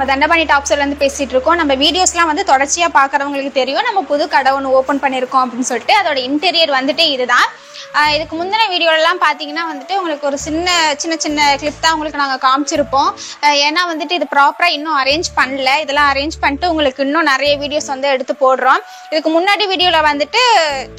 நம்ம தண்டபாணி டாப்ஸ்ல இருந்து பேசிட்டு இருக்கோம். நம்ம வீடியோஸ்லாம் வந்து தொடர்ச்சியா பாக்குறவங்களுக்கு தெரியும். நம்ம புது கடை ஒன்று ஓப்பன் பண்ணிருக்கோம் அப்படின்னு சொல்லிட்டு. அதோட இன்டீரியர் வந்துட்டு இதுதான். இதுக்கு முந்தின வீடியோலாம் பார்த்தீங்கன்னா வந்துட்டு உங்களுக்கு ஒரு சின்ன சின்ன கிளிப் தான் உங்களுக்கு நாங்கள் காமிச்சிருப்போம். ஏன்னா வந்துட்டு இது ப்ராப்பராக இன்னும் அரேஞ்ச் பண்ணல. இதெல்லாம் அரேஞ்ச் பண்ணிட்டு உங்களுக்கு இன்னும் நிறைய வீடியோஸ் வந்து எடுத்து போடுறோம். இதுக்கு முன்னாடி வீடியோவில் வந்துட்டு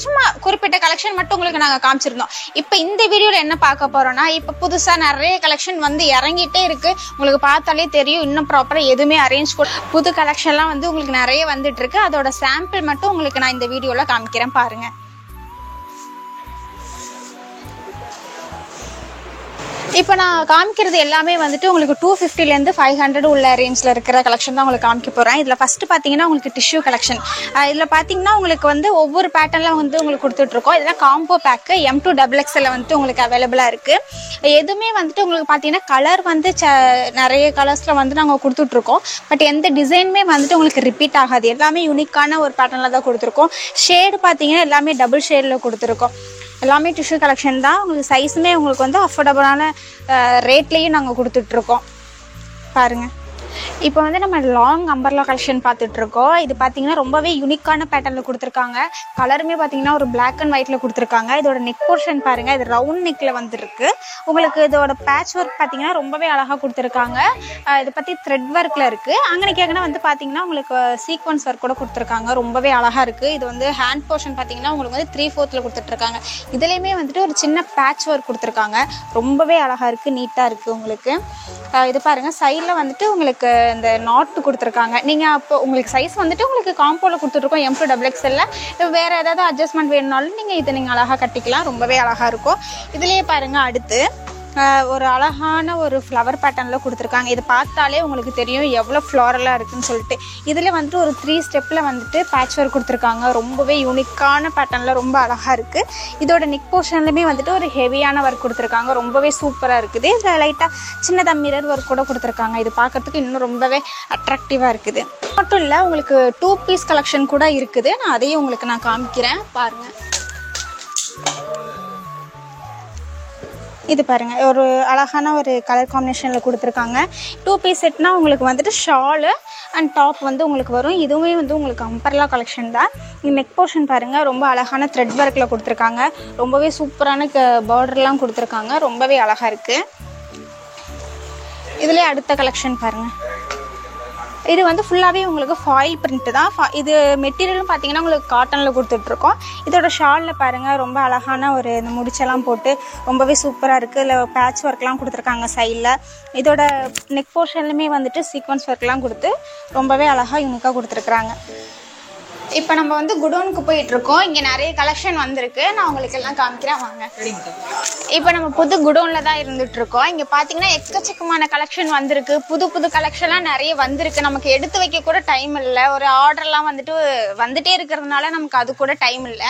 சும்மா குறிப்பிட்ட கலெக்ஷன் மட்டும் உங்களுக்கு நாங்கள் காமிச்சிருந்தோம். இப்போ இந்த வீடியோவில் என்ன பார்க்க போறோம்னா, இப்போ புதுசாக நிறைய கலெக்ஷன் வந்து இறங்கிட்டே இருக்கு. உங்களுக்கு பார்த்தாலே தெரியும், இன்னும் ப்ராப்பராக எதுவுமே அரேஞ்ச் புது கலெக்ஷன்லாம் வந்து உங்களுக்கு நிறைய வந்துட்டு இருக்கு. அதோட சாம்பிள் மட்டும் உங்களுக்கு நான் இந்த வீடியோவில் காமிக்கிறேன் பாருங்க. இப்போ நான் காமிக்கிறது எல்லாமே வந்துட்டு உங்களுக்கு 250லேருந்து 500 உள்ள ரேஞ்சில் இருக்கிற கலெக்ஷன் தான் உங்களுக்கு காமிக்க போகிறேன். இதில் ஃபஸ்ட்டு பார்த்தீங்கன்னா உங்களுக்கு டிஷ்யூ கலெக்ஷன். இதில் பார்த்தீங்கன்னா உங்களுக்கு வந்து ஒவ்வொரு பேட்டர்னில் வந்து உங்களுக்கு கொடுத்துட்ருக்கோம். இதெல்லாம் காம்போ பேக்கு M2 XXL வந்துட்டு உங்களுக்கு அவைலபிளாக இருக்குது. எதுவுமே வந்துட்டு உங்களுக்கு பார்த்தீங்கன்னா கலர் வந்து நிறைய கலர்ஸில் வந்து நாங்கள் கொடுத்துட்ருக்கோம். பட் எந்த டிசைனுமே வந்துட்டு உங்களுக்கு ரிப்பீட் ஆகாது. எல்லாமே யூனிக்கான ஒரு பேட்டர்னில் தான் கொடுத்துருக்கோம். ஷேடு பார்த்தீங்கன்னா எல்லாமே டபுள் ஷேடில் கொடுத்துருக்கோம். எல்லாமே டிஷ்யூ கலெக்ஷன் தான். உங்களுக்கு சைஸுமே உங்களுக்கு வந்து அஃபோர்டபுளான ரேட்லேயும் நாங்கள் கொடுத்துட்ருக்கோம் பாருங்கள். இப்போ வந்து நம்ம லாங் அம்பர்லா கலெக்ஷன் பார்த்துட்ருக்கோம். இது பார்த்தீங்கன்னா ரொம்பவே யூனிக்கான பேட்டர்னில் கொடுத்துருக்காங்க. கலருமே பார்த்தீங்கன்னா ஒரு பிளாக் அண்ட் ஒயிட்டில் கொடுத்துருக்காங்க. இதோட நெக் போர்ஷன் பாருங்கள், இது ரவுண்ட் நெக்கில் வந்துருக்கு. உங்களுக்கு இதோட பேட்ச் ஒர்க் பார்த்தீங்கன்னா ரொம்பவே அழகாக கொடுத்துருக்காங்க. இதை பற்றி த்ரெட் ஒர்க்கில் இருக்குது. அங்கே கேட்கனா வந்து பார்த்தீங்கன்னா உங்களுக்கு சீக்வன்ஸ் ஒர்க் கூட கொடுத்துருக்காங்க. ரொம்பவே அழகாக இருக்குது. இது வந்து ஹேண்ட் போர்ஷன் பார்த்தீங்கன்னா உங்களுக்கு வந்து 3/4 கொடுத்துட்ருக்காங்க. இதுலேயுமே வந்துட்டு ஒரு சின்ன பேட்ச் ஒர்க் கொடுத்துருக்காங்க. ரொம்பவே அழகாக இருக்குது, நீட்டாக இருக்குது உங்களுக்கு. இது பாருங்கள், சைடில் வந்துட்டு உங்களுக்கு இந்த நாட்டு கொடுத்துருக்காங்க. நீங்கள் அப்போ உங்களுக்கு சைஸ் வந்துட்டு உங்களுக்கு காம்போவில் கொடுத்துட்ருக்கோம் M2 XXL. வேறு ஏதாவது அட்ஜஸ்ட்மெண்ட் வேணுனாலும் நீங்கள் அழகாக கட்டிக்கலாம். ரொம்பவே அழகாக இருக்கும். இதுலேயே பாருங்கள், அடுத்து ஒரு அழகான ஒரு ஃப்ளவர் பேட்டர்னில் கொடுத்துருக்காங்க. இது பார்த்தாலே உங்களுக்கு தெரியும் எவ்வளோ ஃப்ளாரலாக இருக்குதுன்னு சொல்லிட்டு. இதில் வந்துட்டு ஒரு 3 ஸ்டெப்பில் வந்துட்டு பேட்ச் ஒர்க் கொடுத்துருக்காங்க. ரொம்பவே யூனிக்கான பேட்டர்னில் ரொம்ப அழகாக இருக்குது. இதோட நெக் போர்ஷன்லையுமே வந்துட்டு ஒரு ஹெவியான ஒர்க் கொடுத்துருக்காங்க. ரொம்பவே சூப்பராக இருக்குது. இதில் லைட்டாக சின்னதாக மிரர் ஒர்க் கூட கொடுத்துருக்காங்க. இது பார்க்கறதுக்கு இன்னும் ரொம்பவே அட்ராக்டிவாக இருக்குது. மட்டும் இல்லை, உங்களுக்கு 2 பீஸ் கலெக்ஷன் கூட இருக்குது. நான் அதையும் உங்களுக்கு நான் காமிக்கிறேன் பாருங்கள். இது பாருங்கள், ஒரு அழகான ஒரு கலர் காம்பினேஷனில் கொடுத்துருக்காங்க. 2 பீஸ் செட்னா உங்களுக்கு வந்துட்டு ஷாலு அண்ட் டாப் வந்து உங்களுக்கு வரும். இதுவுமே வந்து உங்களுக்கு அம்பர்லா கலெக்ஷன் தான். நெக் போர்ஷன் பாருங்கள், ரொம்ப அழகான த்ரெட் ஒர்க்கில் கொடுத்துருக்காங்க. ரொம்பவே சூப்பரான பார்டர்லாம் கொடுத்துருக்காங்க. ரொம்பவே அழகாக இருக்குது. இதுலேயே அடுத்த கலெக்ஷன் பாருங்கள். இது வந்து ஃபுல்லாகவே உங்களுக்கு ஃபாயில் பிரிண்ட்டு தான். இது மெட்டீரியலும் பார்த்தீங்கன்னா உங்களுக்கு காட்டனில் கொடுத்துட்ருக்கோம். இதோட ஷாலில் பாருங்கள், ரொம்ப அழகான ஒரு இந்த முடிச்செல்லாம் போட்டு ரொம்பவே சூப்பராக இருக்குது. இல்லை பேட்ச் ஒர்க்லாம் கொடுத்துருக்காங்க சைடில். இதோட நெக் போர்ஷன்லையுமே வந்துட்டு சீக்வன்ஸ் ஒர்க்லாம் கொடுத்து ரொம்பவே அழகாக யூனிக்காக கொடுத்துருக்குறாங்க. இப்போ நம்ம வந்து குடோனுக்கு போயிட்டுருக்கோம். இங்கே நிறைய கலெக்ஷன் வந்திருக்கு. நான் உங்களுக்கு எல்லாம் காமிக்கிறேன் வாங்க. இப்போ நம்ம புது குடோனில் தான் இருந்துகிட்ருக்கோம். இங்கே பார்த்தீங்கன்னா எக்கச்சக்கமான கலெக்ஷன் வந்திருக்கு. புது கலெக்ஷன்லாம் நிறைய வந்திருக்கு. நமக்கு எடுத்து வைக்க கூட டைம் இல்லை. ஒரு ஆர்டர்லாம் வந்துட்டே இருக்கிறதுனால நமக்கு அது கூட டைம் இல்லை.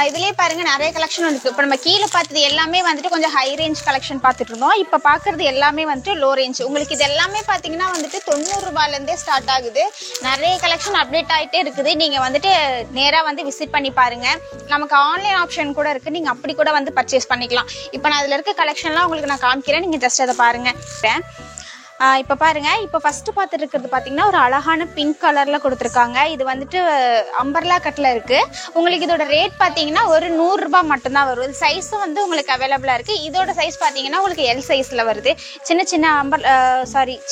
இதுலேயே பாருங்கள், நிறைய கலெக்ஷன் வந்துருக்கு. இப்போ நம்ம கீழே பார்த்தது எல்லாமே வந்துட்டு கொஞ்சம் ஹை ரேஞ்ச் கலெக்ஷன் பார்த்துட்டு இருந்தோம். இப்போ பார்க்குறது எல்லாமே வந்துட்டு லோ ரேஞ்ச். உங்களுக்கு இது எல்லாமே பார்த்தீங்கன்னா வந்துட்டு 90 ரூபாயிலேருந்தே ஸ்டார்ட் ஆகுது. நிறைய கலெக்ஷன் அப்டேட் ஆகிட்டே இருக்குது. நீங்கள் வந்துட்டு நேராக வந்து விசிட் பண்ணி பாருங்க. நமக்கு ஆன்லைன் ஆப்ஷன் கூட இருக்கு. நீங்க அப்படி கூட வந்து பர்ச்சேஸ் பண்ணிக்கலாம். இப்போ நான் அதுல இருக்க கலெக்ஷன்லாம் உங்களுக்கு நான் காமிக்கிறேன். நீங்க ஜஸ்ட் அதை பாருங்க. இப்போ பாருங்க, இப்போ ஃபர்ஸ்ட் பார்த்துட்டு இருக்கிறது பார்த்தீங்கன்னா ஒரு அழகான பிங்க் கலர்ல கொடுத்துருக்காங்க. இது வந்துட்டு அம்பர்லா கட்டில் இருக்கு. உங்களுக்கு இதோட ரேட் பார்த்தீங்கன்னா ஒரு 100 ரூபாய் மட்டும்தான் வரும். இது சைஸும் வந்து உங்களுக்கு அவைலபிளா இருக்கு. இதோட சைஸ் பார்த்தீங்கன்னா உங்களுக்கு L சைஸ்ல வருது.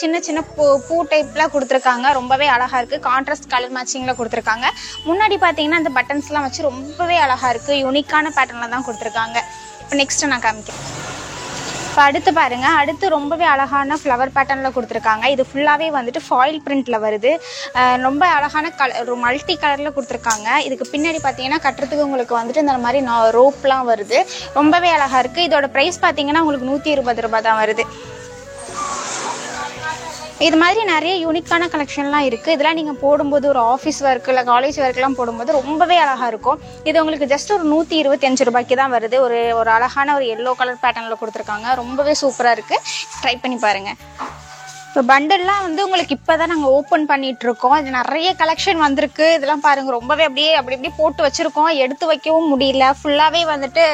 சின்ன சின்ன பூ டைப்லாம் கொடுத்துருக்காங்க. ரொம்பவே அழகா இருக்கு. கான்ட்ராஸ்ட் கலர் மேட்சிங்ல கொடுத்துருக்காங்க. முன்னாடி பார்த்தீங்கன்னா இந்த பட்டன்ஸ்லாம் வச்சு ரொம்பவே அழகா இருக்கு. யூனிக்கான பேட்டர்ன்ல தான் கொடுத்துருக்காங்க. இப்போ நெக்ஸ்ட் நான் காமிக்கிறேன். இப்போ அடுத்து பாருங்கள், அடுத்து ரொம்பவே அழகான ஃப்ளவர் பேட்டர்னில் கொடுத்துருக்காங்க. இது ஃபுல்லாகவே வந்துட்டு ஃபாயில் பிரிண்டில் வருது. ரொம்ப அழகான ஒரு மல்டி கலரில் கொடுத்துருக்காங்க. இதுக்கு பின்னாடி பார்த்தீங்கன்னா கட்டுறதுக்கு உங்களுக்கு வந்துட்டு இந்த மாதிரி ரோப்லாம் வருது. ரொம்பவே அழகாக இருக்குது. இதோட ப்ரைஸ் பார்த்தீங்கன்னா உங்களுக்கு 120 ரூபாய் தான் வருது. இது மாதிரி நிறைய யூனிக்கான கலெக்ஷன்லாம் இருக்குது. இதெல்லாம் நீங்கள் போடும்போது ஒரு ஆஃபீஸ் ஒர்க் இல்லை காலேஜ் ஒர்க்லாம் போடும்போது ரொம்பவே அழகாக இருக்கும். இது உங்களுக்கு ஜஸ்ட் ஒரு 125 ரூபாய்க்கு தான் வருது. ஒரு அழகான ஒரு எல்லோ கலர் பேட்டர்னில் கொடுத்துருக்காங்க. ரொம்பவே சூப்பராக இருக்குது. ட்ரை பண்ணி பாருங்கள். இப்போ பண்டல்லாம் வந்து உங்களுக்கு இப்போதான் நாங்கள் ஓப்பன் பண்ணிட்டு இருக்கோம். இது நிறைய கலெக்ஷன் வந்திருக்கு. இதெல்லாம் பாருங்க, ரொம்பவே அப்படி போட்டு வச்சிருக்கோம். எடுத்து வைக்கவும் முடியல. ஃபுல்லாவே வந்துட்டு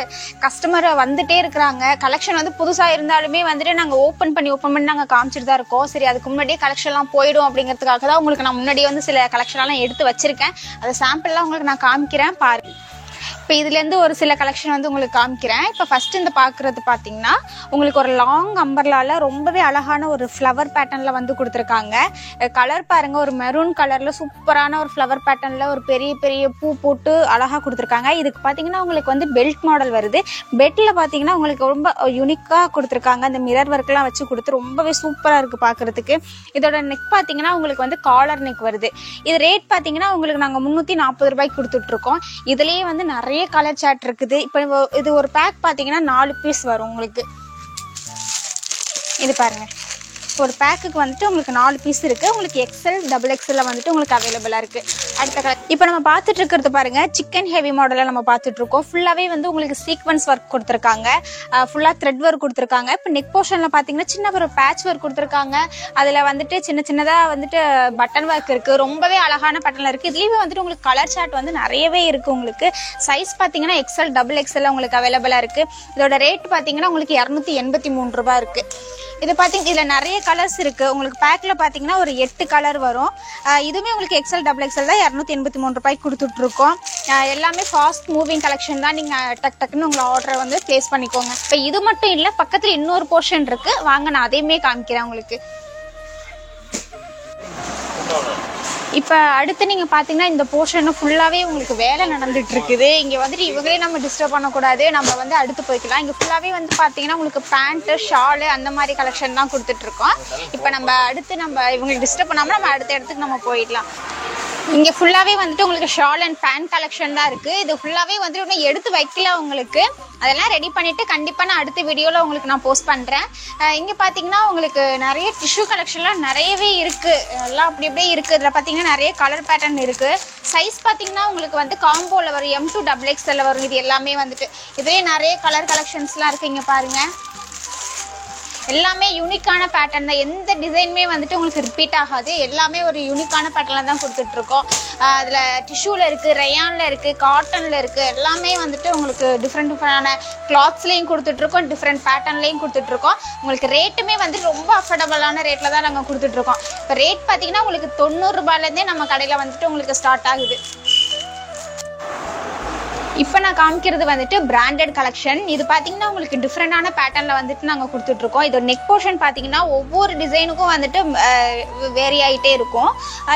கஸ்டமர் வந்துட்டே இருக்கிறாங்க. கலெக்ஷன் வந்து புதுசா இருந்தாலுமே வந்துட்டு நாங்கள் ஓப்பன் பண்ணி நாங்கள் காமிச்சிட்டு தான் இருக்கோம். சரி, அதுக்கு முன்னாடியே கலெக்ஷன்லாம் போயிடும் அப்படிங்கிறதுக்காக தான் உங்களுக்கு நான் முன்னாடியே வந்து சில கலெக்ஷன்லாம் எடுத்து வச்சிருக்கேன். அந்த சாம்பிள்லாம் உங்களுக்கு நான் காமிக்கிறேன் பாருங்க. இப்போ இதுலேருந்து ஒரு சில கலெக்ஷன் வந்து உங்களுக்கு காமிக்கிறேன். இப்போ ஃபர்ஸ்ட் இந்த பார்க்குறது பார்த்தீங்கன்னா உங்களுக்கு ஒரு லாங் அம்பர்லால ரொம்பவே அழகான ஒரு ஃப்ளவர் பேட்டர்னில் வந்து கொடுத்துருக்காங்க. கலர் பாருங்க, ஒரு மெரூன் கலரில் சூப்பரான ஒரு ஃப்ளவர் பேட்டர்னில் ஒரு பெரிய பெரிய பூ போட்டு அழகாக கொடுத்துருக்காங்க. இதுக்கு பார்த்தீங்கன்னா உங்களுக்கு வந்து பெல்ட் மாடல் வருது. பெல்ட்டில் பார்த்தீங்கன்னா உங்களுக்கு ரொம்ப யூனிக்காக கொடுத்துருக்காங்க. அந்த மிரர் ஒர்க்லாம் வச்சு கொடுத்து ரொம்பவே சூப்பராக இருக்குது பார்க்குறதுக்கு. இதோட நெக் பார்த்தீங்கன்னா உங்களுக்கு வந்து காலர் நெக் வருது. இது ரேட் பார்த்தீங்கன்னா உங்களுக்கு நாங்கள் 340 ரூபாய்க்கு கொடுத்துட்ருக்கோம். இதுலேயே வந்து நிறைய கலர் சார்ட் இருக்குது. இப்போ இது ஒரு பேக் பாத்தீங்கன்னா 4 பீஸ் வரும் உங்களுக்கு. இது பாருங்க, ஒரு பேக்குக்கு வந்துட்டு உங்களுக்கு 4 பீஸ் இருக்கு. உங்களுக்கு XL XXL வந்துட்டு உங்களுக்கு அவைலபிளா இருக்கு. அடுத்த கலர் இப்போ நம்ம பார்த்துட்டு இருக்கிறது பாருங்க, சிக்கன் ஹெவி மாடலில் நம்ம பார்த்துட்டு இருக்கோம். ஃபுல்லாவே வந்து உங்களுக்கு சீக்வன்ஸ் ஒர்க் கொடுத்துருக்காங்க. ஃபுல்லா த்ரெட் ஒர்க் கொடுத்துருக்காங்க. இப்போ நெக் போர்ஷன்ல பாத்தீங்கன்னா சின்ன ஒரு பேட்ச் ஒர்க் கொடுத்துருக்காங்க. அதுல வந்துட்டு சின்னதா வந்துட்டு பட்டன் ஒர்க் இருக்கு. ரொம்பவே அழகான பட்டன்ல இருக்கு. இதுலயுமே வந்துட்டு உங்களுக்கு கலர் சார்ட் வந்து நிறையவே இருக்கு. உங்களுக்கு சைஸ் பாத்தீங்கன்னா XL XXL உங்களுக்கு அவைலபிளா இருக்கு. இதோட ரேட் பாத்தீங்கன்னா உங்களுக்கு 283 ரூபாய் இருக்கு. இது பாத்தீங்கன்னா இதுல நிறைய கலர்ஸ் இருக்கு. உங்களுக்கு பேக்ல பாத்தீங்கன்னா ஒரு 8 கலர் வரும். இதுவுமே உங்களுக்கு XL XXL தான் 283 ரூபாய்க்கு கொடுத்துட்டு இருக்கோம். எல்லாமே ஃபாஸ்ட் மூவிங் கலெக்ஷன் தான். நீங்க டக்குன்னு உங்களை ஆர்டரை வந்து பிளேஸ் பண்ணிக்கோங்க. இப்போ இது மட்டும் இல்ல, பக்கத்துல இன்னொரு போர்ஷன் இருக்கு. வாங்க நான் அதையுமே காமிக்கிறேன் உங்களுக்கு. இப்போ அடுத்து நீங்கள் பார்த்தீங்கன்னா இந்த போர்ஷன் ஃபுல்லாகவே உங்களுக்கு வேலை நடந்துட்டு இருக்குது. இங்கே வந்துட்டு இவங்களே நம்ம டிஸ்டர்ப் பண்ணக்கூடாது, நம்ம வந்து அடுத்து போய்க்கலாம். இங்கே ஃபுல்லாகவே வந்து பார்த்தீங்கன்னா உங்களுக்கு பேண்ட்டு ஷாலு அந்த மாதிரி கலெக்ஷன் தான் கொடுத்துட்ருக்கோம். இப்போ நம்ம அடுத்து இவங்களுக்கு டிஸ்டர்ப் பண்ணாமல் நம்ம அடுத்த இடத்துக்கு நம்ம போயிடலாம். இங்கே ஃபுல்லாகவே வந்துட்டு உங்களுக்கு ஷால் அண்ட் பேண்ட் கலெக்ஷன் தான் இருக்குது. இது ஃபுல்லாகவே வந்துட்டு இன்னும் எடுத்து வைக்கல உங்களுக்கு. அதெல்லாம் ரெடி பண்ணிவிட்டு கண்டிப்பாக நான் அடுத்த வீடியோவில் உங்களுக்கு நான் போஸ்ட் பண்ணுறேன். இங்கே பார்த்தீங்கன்னா உங்களுக்கு நிறைய டிஷ்யூ கலெக்ஷன்லாம் நிறையவே இருக்குது. எல்லாம் அப்படியே இருக்குது. இதில் பார்த்தீங்கன்னா நிறைய கலர் பேட்டர்ன் இருக்குது. சைஸ் பார்த்தீங்கன்னா உங்களுக்கு வந்து காம்போவில் வரும், M2 XXL வரும். இது எல்லாமே வந்துட்டு இதுலேயே நிறைய கலர் கலெக்ஷன்ஸ்லாம் இருக்குது. இங்கே பாருங்கள், எல்லாமே யூனிக்கான பேட்டர்ன் தான். எந்த டிசைனுமே வந்துட்டு உங்களுக்கு ரிப்பீட் ஆகாது. எல்லாமே ஒரு யூனிக்கான பேட்டர்னில் தான் கொடுத்துட்ருக்கோம். அதில் டிஷ்யூவில் இருக்குது, ரயானில் இருக்குது, காட்டனில் இருக்குது. எல்லாமே வந்துட்டு உங்களுக்கு டிஃப்ரெண்டான கிளாத்ஸ்லேயும் கொடுத்துட்ருக்கோம், டிஃப்ரெண்ட் பேட்டர்ன்லேயும் கொடுத்துட்ருக்கோம். உங்களுக்கு ரேட்டுமே வந்து ரொம்ப அஃபோர்டபுளான ரேட்டில் தான் நாங்கள் கொடுத்துட்ருக்கோம். இப்போ ரேட் பார்த்தீங்கன்னா உங்களுக்கு 90 ரூபாயிலேருந்தே நம்ம கடையில் வந்துட்டு உங்களுக்கு ஸ்டார்ட் ஆகுது. இப்போ நான் காமிக்கிறது வந்துட்டு பிராண்டட் கலெக்ஷன். இது பார்த்தீங்கன்னா உங்களுக்கு டிஃப்ரெண்டான பேட்டர்னில் வந்துட்டு நாங்கள் கொடுத்துட்ருக்கோம். இதோட நெக் போர்ஷன் பார்த்தீங்கன்னா ஒவ்வொரு டிசைனுக்கும் வந்துட்டு வேரி ஆகிட்டே இருக்கும்.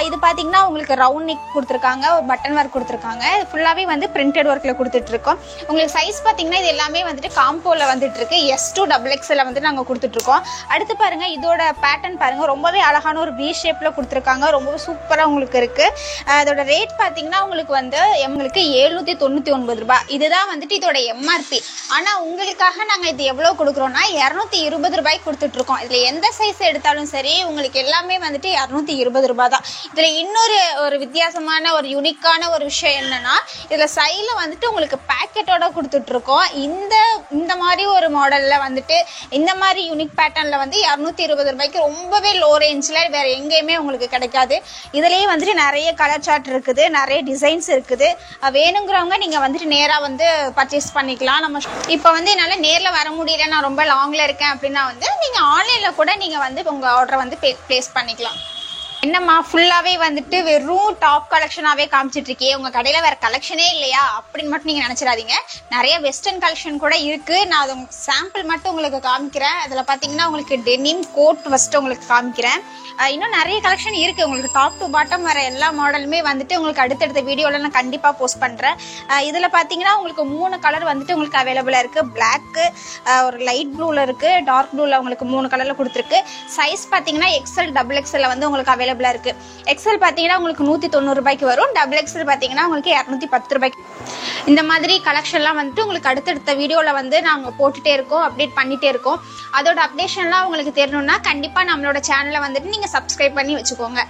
இது பார்த்தீங்கன்னா உங்களுக்கு ரவுண்ட் நெக் கொடுத்துருக்காங்க, ஒரு பட்டன் ஒர்க் கொடுத்துருக்காங்க. இது ஃபுல்லாகவே வந்து பிரிண்டட் ஒர்க்கில் கொடுத்துட்ருக்கோம். உங்களுக்கு சைஸ் பார்த்தீங்கன்னா இது எல்லாமே வந்துட்டு காம்போவில் வந்துட்டு இருக்கு. S2 XXL வந்துட்டு நாங்கள் கொடுத்துட்ருக்கோம். அடுத்து பாருங்கள், இதோட பேட்டர்ன் பாருங்கள், ரொம்பவே அழகான ஒரு V ஷேப்பில் கொடுத்துருக்காங்க. ரொம்பவே சூப்பராக உங்களுக்கு இருக்குது. அதோட ரேட் பார்த்தீங்கன்னா உங்களுக்கு வந்து 799 ரூபாய். இதுதான் வந்துட்டு இதோட MRP. ஆனா உங்களுக்காக நாங்க இது எவ்வளவு கொடுக்குறோம்னா 220 ரூபாய்க்கு கொடுத்துட்டு இருக்கோம். இதுல எந்த சைஸ் எடுத்தாலும் சரி உங்களுக்கு எல்லாமே வந்துட்டு 220 ரூபாய் தான். இதுல இன்னொரு ஒரு வித்தியாசமான ஒரு யூனிக்கான ஒரு விஷயம் என்னன்னா, இதுல சைடுல வந்துட்டு உங்களுக்கு பேக்கெட்டோட கொடுத்துட்டு இருக்கோம். இந்த மாதிரி ஒரு மாடல்ல வந்துட்டு இந்த மாதிரி யூனிக் பேட்டர்ன்ல வந்து 220 ரூபாய்க்கு ரொம்பவே லோ ரேஞ்ச்ல வேற எங்கேயுமே உங்களுக்கு கிடைக்காது. இதுலயே வந்துட்டு நிறைய கலர் சார்ட் இருக்குது, நிறைய டிசைன்ஸ் இருக்குது. வேணுங்கிறவங்க நீங்க வந்துட்டு நேரா வந்து பர்ச்சேஸ் பண்ணிக்கலாம். நம்ம இப்போ வந்து என்னால நேர்ல வர முடியல, நான் ரொம்ப லாங்ல இருக்கேன் அப்படின்னா வந்து நீங்க ஆன்லைன்ல கூட நீங்க வந்து உங்க ஆர்டரை வந்து பிளேஸ் பண்ணிக்கலாம். என்னம்மா ஃபுல்லாவே வந்துட்டு வெறும் டாப் கலெக்ஷனாவே காமிச்சிட்டு இருக்கே, உங்க கடையில வேற கலெக்ஷனே இல்லையா அப்படின்னு மட்டும் நீங்க நினைச்சிடாதீங்க. நிறைய வெஸ்டர்ன் கலெக்ஷன் கூட இருக்கு. நான் அது சாம்பிள் மட்டும் உங்களுக்கு காமிக்கிறேன். அதுல பாத்தீங்கன்னா உங்களுக்கு டெனிம் கோட் ஃபர்ஸ்ட் உங்களுக்கு காமிக்கிறேன். இன்னும் நிறைய கலெக்ஷன் இருக்கு. உங்களுக்கு டாப் டு பாட்டம் வர எல்லா மாடலுமே வந்துட்டு உங்களுக்கு அடுத்தடுத்த வீடியோல நான் கண்டிப்பா போஸ்ட் பண்றேன். இதுல பாத்தீங்கன்னா உங்களுக்கு 3 கலர் வந்துட்டு உங்களுக்கு அவைலபிளா இருக்கு. பிளாக், ஒரு லைட் ப்ளூல இருக்கு, டார்க் ப்ளூல உங்களுக்கு 3 கலர்ல கொடுத்துருக்கு. சைஸ் பாத்தீங்கன்னா XL XXL வந்து உங்களுக்கு அவைலபிளா இருக்கு. XL பாத்தீங்கன்னா உங்களுக்கு 190 ரூபாய்க்கு வரும். XXL பாத்தீங்கன்னா உங்களுக்கு 210 ரூபாய்க்கு. இந்த மாதிரி கலெக்ஷன்லாம் வந்துட்டு உங்களுக்கு அடுத்தடுத்த வீடியோல வந்து நாங்க போட்டுட்டே இருக்கோம், அப்டேட் பண்ணிட்டே இருக்கோம். அதோட அப்டேஷன்லாம் உங்களுக்கு தெரியணும்னா கண்டிப்பா நம்மளோட சேனலை வந்துட்டு நீங்க சப்ஸ்கிரைப் பண்ணி வச்சுக்கோங்க.